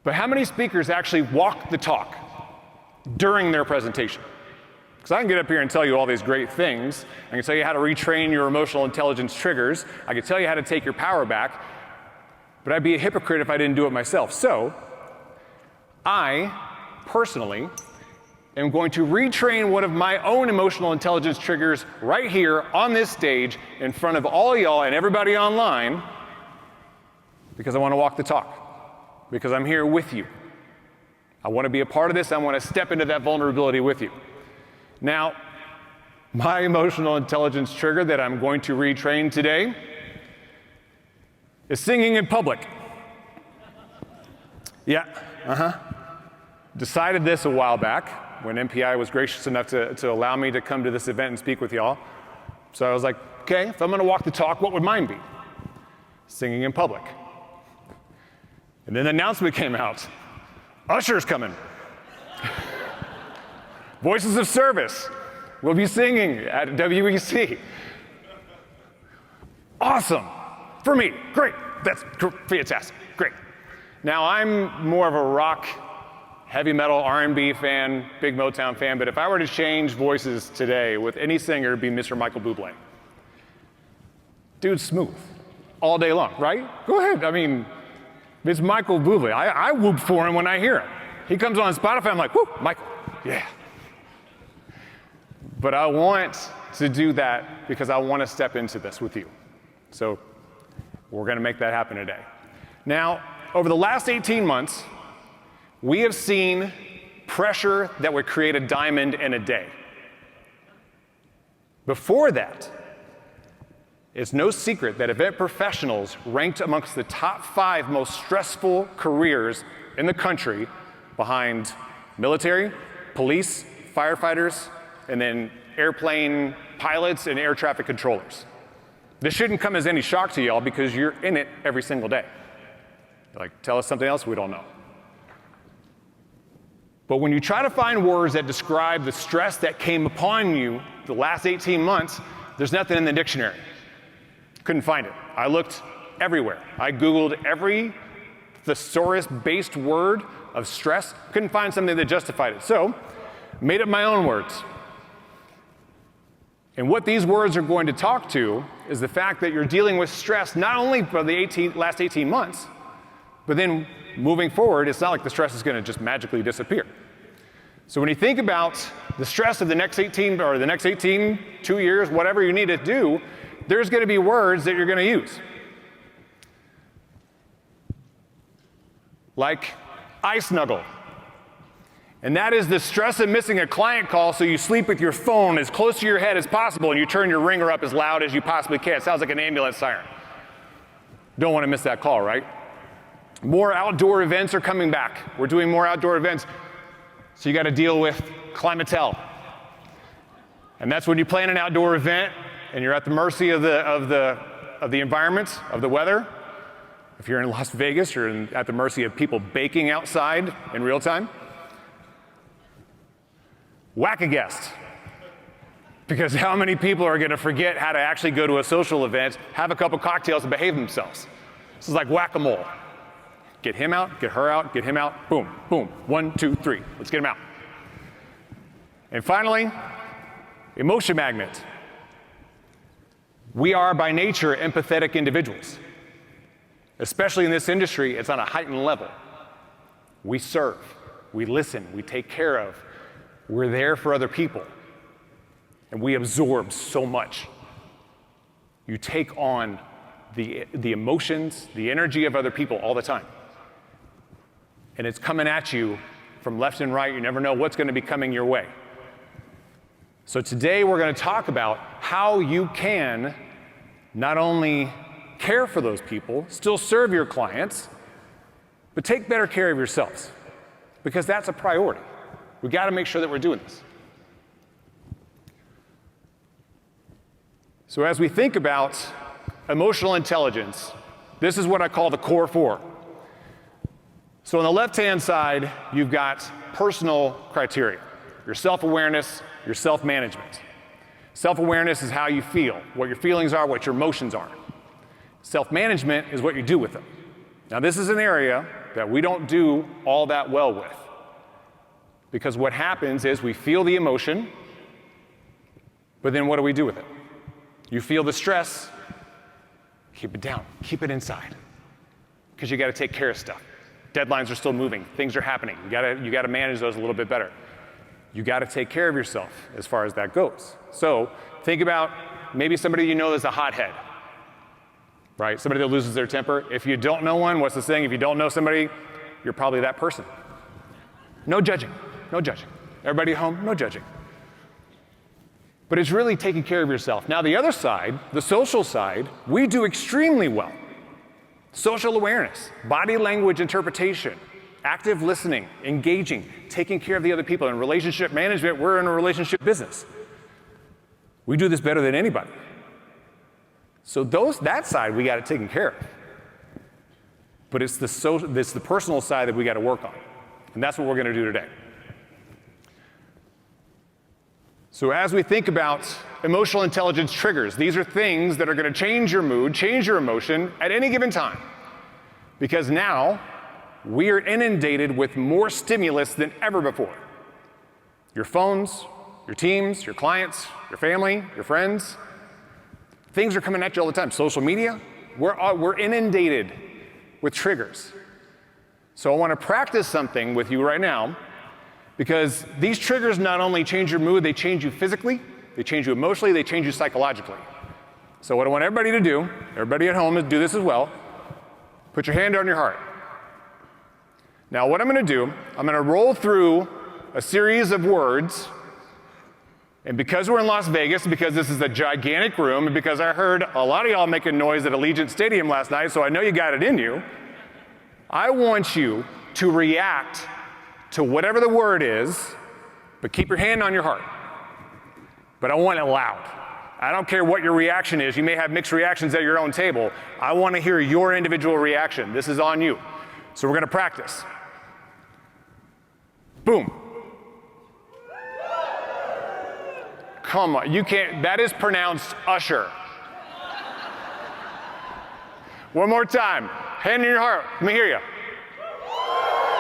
But how many speakers actually walk the talk during their presentation? Because I can get up here and tell you all these great things. I can tell you how to retrain your emotional intelligence triggers. I can tell you how to take your power back. But I'd be a hypocrite if I didn't do it myself. So I, personally, am going to retrain one of my own emotional intelligence triggers right here on this stage in front of all y'all and everybody online, because I want to walk the talk, because I'm here with you. I want to be a part of this. I want to step into that vulnerability with you. Now, my emotional intelligence trigger that I'm going to retrain today is singing in public. Yeah, Decided this a while back when MPI was gracious enough to allow me to come to this event and speak with y'all. So I was like, okay, if I'm going to walk the talk, what would mine be? Singing in public. And then the announcement came out. Usher's coming. Voices of Service will be singing at WEC. Awesome. For me, great. That's fantastic. Great. Now, I'm more of a rock, heavy metal, R&B fan, big Motown fan, but if I were to change voices today with any singer, it'd be Mr. Michael Bublé. Dude's smooth all day long, right? Go ahead. I mean, it's Michael Bublé. I whoop for him when I hear him. He comes on Spotify, I'm like, whoo, Michael, yeah. But I want to do that because I want to step into this with you. So we're going to make that happen today. Now, over the last 18 months, we have seen pressure that would create a diamond in a day. Before that, it's no secret that event professionals ranked amongst the top 5 most stressful careers in the country behind military, police, firefighters, and then airplane pilots and air traffic controllers. This shouldn't come as any shock to y'all because you're in it every single day. Like, tell us something else we don't know. But when you try to find words that describe the stress that came upon you the last 18 months, there's nothing in the dictionary. Couldn't find it. I looked everywhere. I Googled every thesaurus-based word of stress, couldn't find something that justified it. So, made up my own words. And what these words are going to talk to is the fact that you're dealing with stress not only for the last 18 months, but then moving forward, it's not like the stress is going to just magically disappear. So when you think about the stress of the next 18, 2 years, whatever you need to do, there's going to be words that you're going to use. Like, I snuggle. And that is the stress of missing a client call, so you sleep with your phone as close to your head as possible and you turn your ringer up as loud as you possibly can. It sounds like an ambulance siren. Don't want to miss that call, right? More outdoor events are coming back. We're doing more outdoor events. So you got to deal with clientele. And that's when you plan an outdoor event and you're at the mercy of the environment, of the weather. If you're in Las Vegas, you're at the mercy of people baking outside in real time. Whack a guest. Because how many people are going to forget how to actually go to a social event, have a couple cocktails, and behave themselves? This is like whack-a-mole. Get him out, get her out, get him out, boom, boom. 1, 2, 3. Let's get him out. And finally, emotion magnet. We are by nature empathetic individuals. Especially in this industry, it's on a heightened level. We serve, we listen, we take care of. We're there for other people. And we absorb so much. You take on the emotions, the energy of other people all the time. And it's coming at you from left and right. You never know what's going to be coming your way. So today we're going to talk about how you can not only care for those people, still serve your clients, but take better care of yourselves. Because that's a priority. We got to make sure that we're doing this. So as we think about emotional intelligence, this is what I call the core 4. So on the left-hand side, you've got personal criteria, your self-awareness, your self-management. Self-awareness is how you feel, what your feelings are, what your emotions are. Self-management is what you do with them. Now this is an area that we don't do all that well with. Because what happens is we feel the emotion, but then what do we do with it? You feel the stress, keep it down, keep it inside. Because you got to take care of stuff. Deadlines are still moving, things are happening. You got to manage those a little bit better. You got to take care of yourself as far as that goes. So think about maybe somebody you know that's a hothead, right? Somebody that loses their temper. If you don't know one, what's the saying? If you don't know somebody, you're probably that person. No judging, no judging. Everybody at home, no judging. But it's really taking care of yourself. Now the other side, the social side, we do extremely well. Social awareness, body language interpretation, active listening, engaging, taking care of the other people. In relationship management, we're in a relationship business. We do this better than anybody. So that side we got it taken care of. But it's the personal side that we got to work on. And that's what we're going to do today. So as we think about emotional intelligence triggers, these are things that are going to change your mood, change your emotion at any given time. Because now we are inundated with more stimulus than ever before. Your phones, your teams, your clients, your family, your friends. Things are coming at you all the time. Social media, we're inundated with triggers. So I want to practice something with you right now, because these triggers not only change your mood, they change you physically, they change you emotionally, they change you psychologically. So what I want everybody to do, everybody at home, is do this as well. Put your hand on your heart. Now what I'm going to do, I'm going to roll through a series of words. And because we're in Las Vegas, because this is a gigantic room, and because I heard a lot of y'all making noise at Allegiant Stadium last night, so I know you got it in you, I want you to react to whatever the word is, but keep your hand on your heart. But I want it loud. I don't care what your reaction is. You may have mixed reactions at your own table. I want to hear your individual reaction. This is on you. So we're going to practice. Boom. Come on, you can't, that is pronounced usher. One more time, hand in your heart, let me hear you.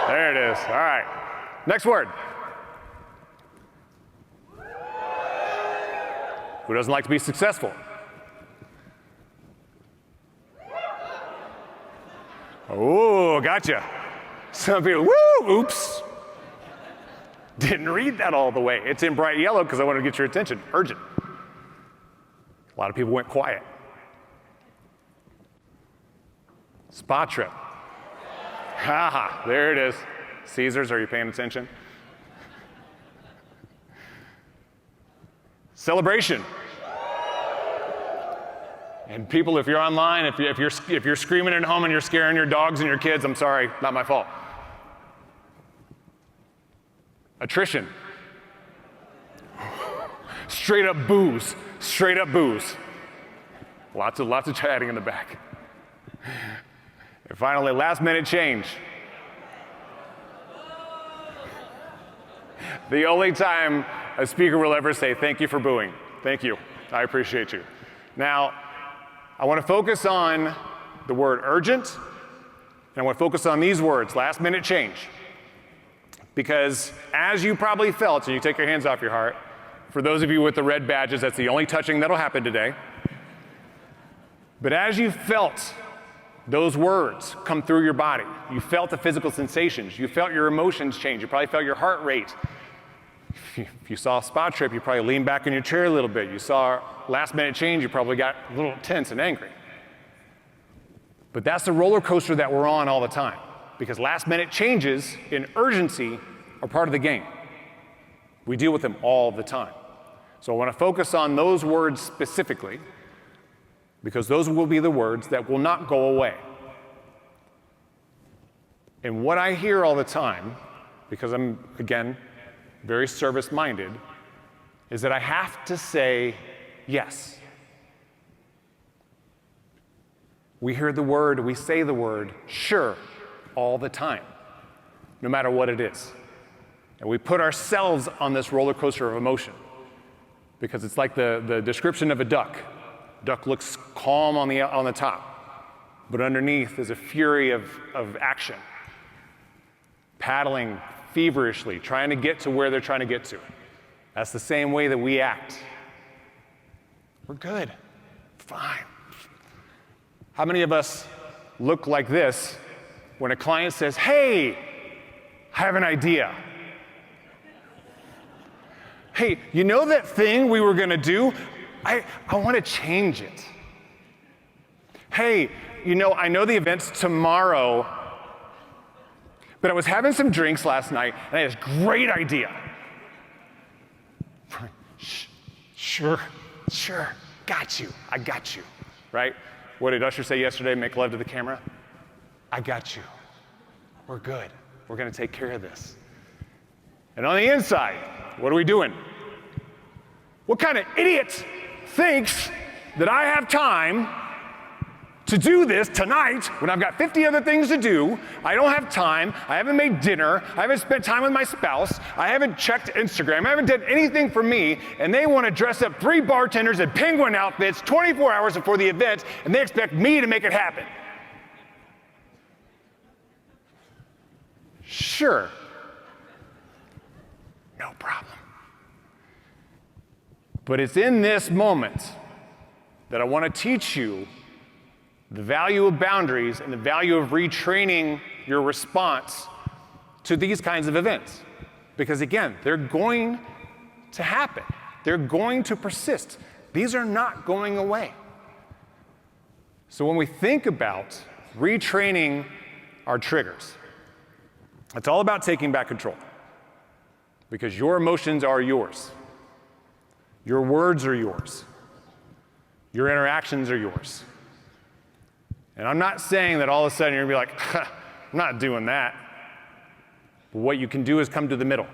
There it is, all right. Next word. Who doesn't like to be successful? Oh, gotcha. Some people, woo, oops. Didn't read that all the way. It's in bright yellow because I wanted to get your attention. Urgent. A lot of people went quiet. Spa trip. Ha, there it is. Caesars, are you paying attention? Celebration. And people, if you're online, if you're screaming at home and you're scaring your dogs and your kids, I'm sorry, not my fault. Attrition. Straight up booze. Straight up booze. Lots of chatting in the back. And finally, last minute change. The only time a speaker will ever say, thank you for booing. Thank you. I appreciate you. Now, I want to focus on the word urgent, and I want to focus on these words, last minute change. Because as you probably felt, and you take your hands off your heart, for those of you with the red badges, that's the only touching that'll happen today. But as you felt those words come through your body, you felt the physical sensations, you felt your emotions change, you probably felt your heart rate. If you saw a spa trip, you probably leaned back in your chair a little bit. You saw last minute change, you probably got a little tense and angry. But that's the roller coaster that we're on all the time. Because last minute changes in urgency are part of the game. We deal with them all the time. So I want to focus on those words specifically, because those will be the words that will not go away. And what I hear all the time, because I'm, again, very service-minded, is that I have to say yes. We hear the word, we say the word, sure, all the time, no matter what it is. And we put ourselves on this roller coaster of emotion, because it's like the description of a duck. Duck looks calm on the top, but underneath is a fury of action. paddling feverishly, trying to get to where they're trying to get to. That's the same way that we act. We're good, fine. How many of us look like this when a client says, hey, I have an idea. Hey, you know that thing we were gonna do? I wanna change it. Hey, you know, I know the event's tomorrow, but I was having some drinks last night and I had this great idea. Sure, got you, I got you, right? What did Usher say yesterday, make love to the camera? I got you, we're good, we're gonna take care of this. And on the inside, what are we doing? What kind of idiot thinks that I have time to do this tonight when I've got 50 other things to do? I don't have time, I haven't made dinner, I haven't spent time with my spouse, I haven't checked Instagram, I haven't done anything for me, and they want to dress up 3 bartenders in penguin outfits 24 hours before the event, and they expect me to make it happen. Sure. No problem. But it's in this moment that I want to teach you the value of boundaries and the value of retraining your response to these kinds of events. Because again, they're going to happen. They're going to persist. These are not going away. So when we think about retraining our triggers, it's all about taking back control. Because your emotions are yours. Your words are yours. Your interactions are yours. And I'm not saying that all of a sudden you're gonna be like, I'm not doing that. But what you can do is come to the middle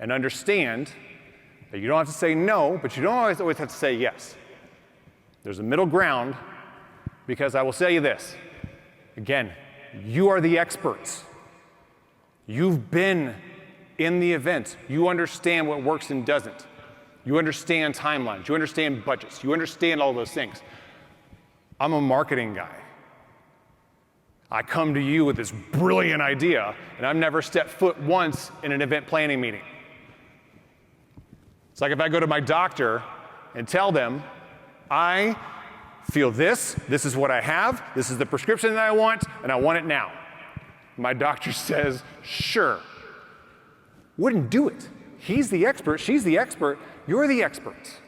and understand that you don't have to say no, but you don't always have to say yes. There's a middle ground, because I will tell you this. Again, you are the experts. You've been in the event. You understand what works and doesn't. You understand timelines. You understand budgets. You understand all those things. I'm a marketing guy. I come to you with this brilliant idea, and I've never stepped foot once in an event planning meeting. It's like if I go to my doctor and tell them, I feel this is what I have, this is the prescription that I want, and I want it now. My doctor says, sure. Wouldn't do it. He's the expert, she's the expert, you're the expert.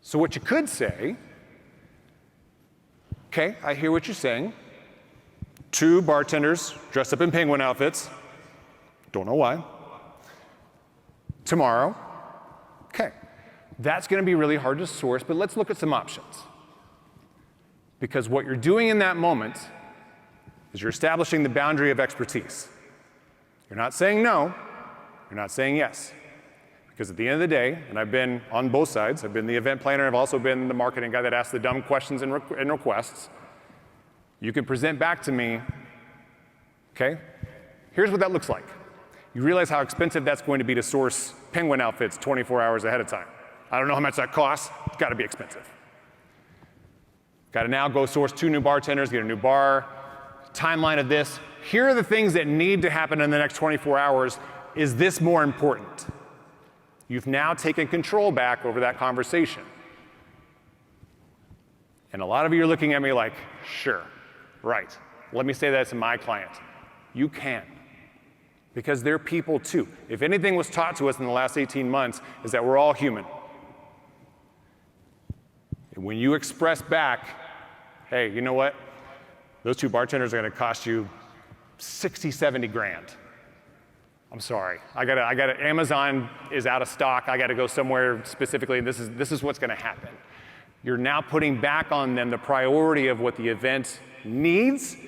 So what you could say, okay, I hear what you're saying. 2 bartenders dressed up in penguin outfits. Don't know why. Tomorrow. Okay, that's gonna be really hard to source, but let's look at some options. Because what you're doing in that moment is you're establishing the boundary of expertise. You're not saying no, you're not saying yes. Because at the end of the day, and I've been on both sides, I've been the event planner, I've also been the marketing guy that asks the dumb questions and requests. You can present back to me, okay, here's what that looks like. You realize how expensive that's going to be to source penguin outfits 24 hours ahead of time. I don't know how much that costs, it's gotta be expensive. Gotta now go source 2 new bartenders, get a new bar, timeline of this. Here are the things that need to happen in the next 24 hours. Is this more important? You've now taken control back over that conversation. And a lot of you are looking at me like, sure, right. Let me say that to my client. You can. Because they're people too. If anything was taught to us in the last 18 months is that we're all human. And when you express back, hey, you know what? Those 2 bartenders are gonna cost you 60, 70 grand. I'm sorry, I gotta, Amazon is out of stock, I gotta go somewhere specifically, and this is what's gonna happen. You're now putting back on them the priority of what the event needs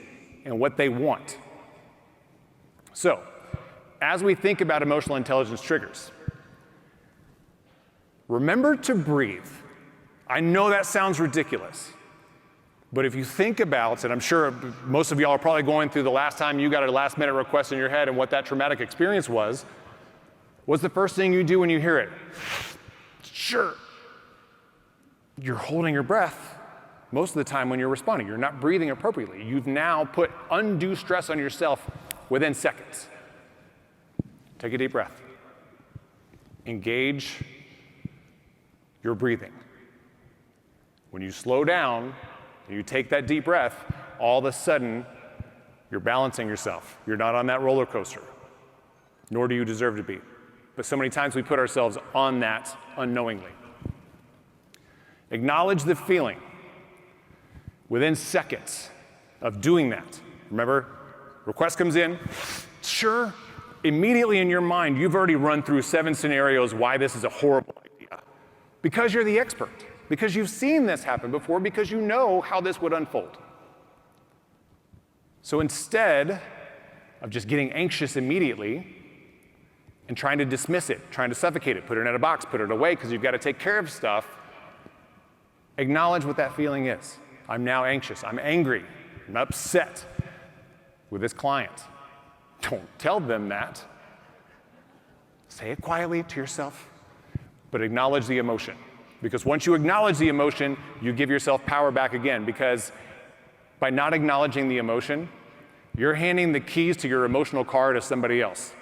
and what they want. So, as we think about emotional intelligence triggers, remember to breathe. I know that sounds ridiculous, but if you think about, and I'm sure most of y'all are probably going through the last time you got a last minute request in your head and what that traumatic experience was, what's the first thing you do when you hear it? Sure. You're holding your breath. most of the time when you're responding. You're not breathing appropriately. You've now put undue stress on yourself within seconds. Take a deep breath. Engage your breathing. When you slow down and you take that deep breath, all of a sudden, you're balancing yourself. You're not on that roller coaster, nor do you deserve to be. But so many times we put ourselves on that unknowingly. Acknowledge the feeling within seconds of doing that. Remember, request comes in, sure, immediately in your mind, you've already run through 7 scenarios why this is a horrible idea. Because you're the expert, because you've seen this happen before, because you know how this would unfold. So instead of just getting anxious immediately and trying to dismiss it, trying to suffocate it, put it in a box, put it away because you've got to take care of stuff, acknowledge what that feeling is. I'm now anxious, I'm angry, I'm upset with this client. Don't tell them that. Say it quietly to yourself, but acknowledge the emotion. Because once you acknowledge the emotion, you give yourself power back again, because by not acknowledging the emotion, you're handing the keys to your emotional car to somebody else.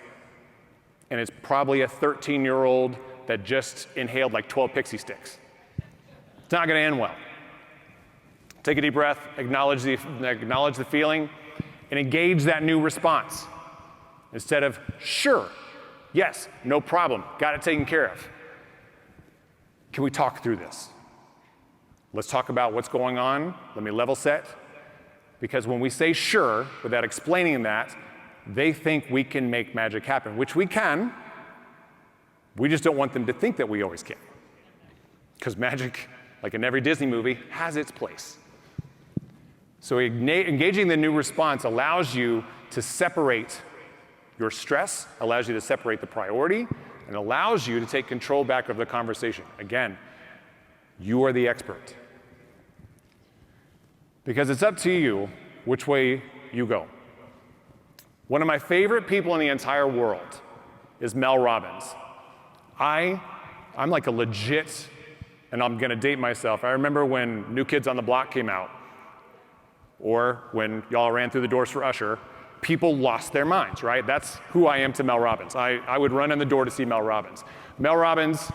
And it's probably a 13-year-old that just inhaled like 12 pixie sticks. It's not going to end well. Take a deep breath, acknowledge the feeling, and engage that new response. Instead of, sure, yes, no problem, got it taken care of. Can we talk through this? Let's talk about what's going on. Let me level set. Because when we say sure, without explaining that, they think we can make magic happen, which we can. We just don't want them to think that we always can. Because magic, like in every Disney movie, has its place. So engaging the new response allows you to separate your stress, allows you to separate the priority, and allows you to take control back of the conversation. Again, you are the expert. Because it's up to you which way you go. One of my favorite people in the entire world is Mel Robbins. I'm like a legit, and I'm gonna date myself, I remember when New Kids on the Block came out, or when y'all ran through the doors for Usher, people lost their minds, right? That's who I am to Mel Robbins. I would run in the door to see Mel Robbins. Mel Robbins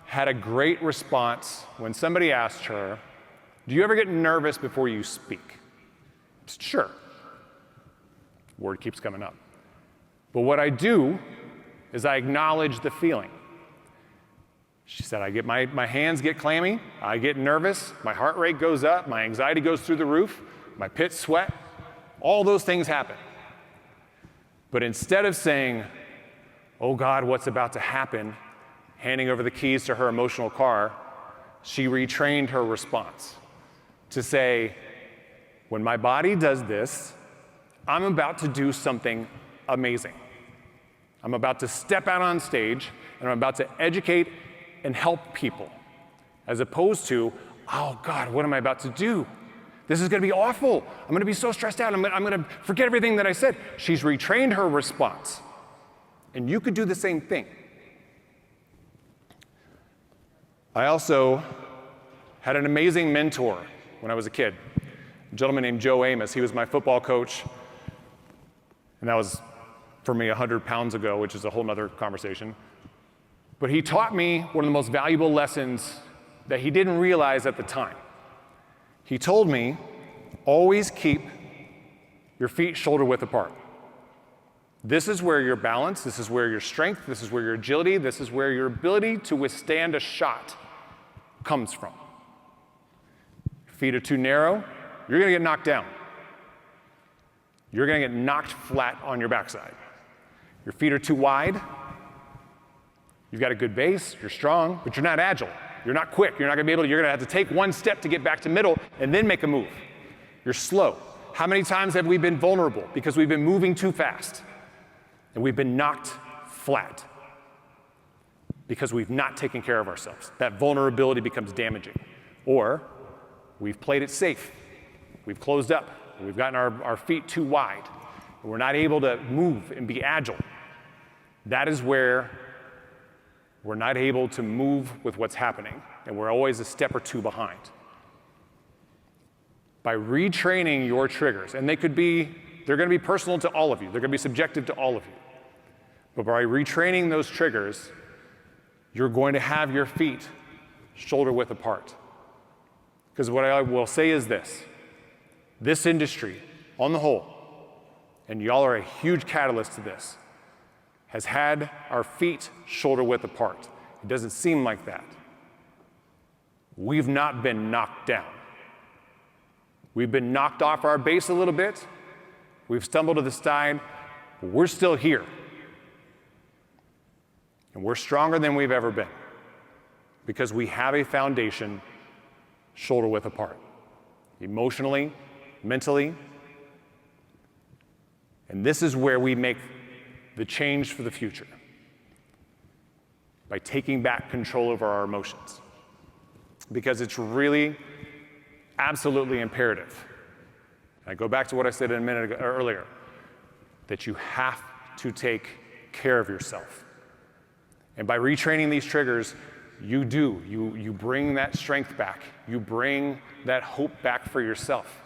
had a great response when somebody asked her, do you ever get nervous before you speak? Sure. Word keeps coming up. But what I do is I acknowledge the feeling. She said, I get my hands get clammy, I get nervous, my heart rate goes up, my anxiety goes through the roof, my pits sweat, all those things happen. But instead of saying, oh God, what's about to happen, handing over the keys to her emotional car, she retrained her response to say, when my body does this, I'm about to do something amazing. I'm about to step out on stage, and I'm about to educate and help people, as opposed to, oh God, what am I about to do? This is gonna be awful. I'm gonna be so stressed out. I'm gonna forget everything that I said. She's retrained her response. And you could do the same thing. I also had an amazing mentor when I was a kid, a gentleman named Joe Amos. He was my football coach, and that was, for me, 100 pounds ago, which is a whole nother conversation. But he taught me one of the most valuable lessons that he didn't realize at the time. He told me, always keep your feet shoulder width apart. This is where your balance, this is where your strength, this is where your agility, this is where your ability to withstand a shot comes from. Feet are too narrow, you're gonna get knocked down. You're gonna get knocked flat on your backside. Your feet are too wide, you've got a good base, you're strong, but you're not agile. You're not quick, you're not gonna be able to, you're gonna have to take one step to get back to middle and then make a move. You're slow. How many times have we been vulnerable because we've been moving too fast and we've been knocked flat because we've not taken care of ourselves? That vulnerability becomes damaging. Or we've played it safe. We've closed up. We've gotten our feet too wide. And we're not able to move and be agile. That is where we're not able to move with what's happening, and we're always a step or two behind. By retraining your triggers, and they're going to be personal to all of you. They're going to be subjective to all of you. But by retraining those triggers, you're going to have your feet shoulder width apart. Because what I will say is this industry, on the whole, and y'all are a huge catalyst to this, has had our feet shoulder width apart. It doesn't seem like that. We've not been knocked down. We've been knocked off our base a little bit. We've stumbled to the side, but we're still here. And we're stronger than we've ever been because we have a foundation shoulder width apart, emotionally, mentally. And this is where we make the change for the future, by taking back control over our emotions. Because it's really absolutely imperative. I go back to what I said a minute ago, earlier, that you have to take care of yourself. And by retraining these triggers, you bring that strength back. You bring that hope back for yourself.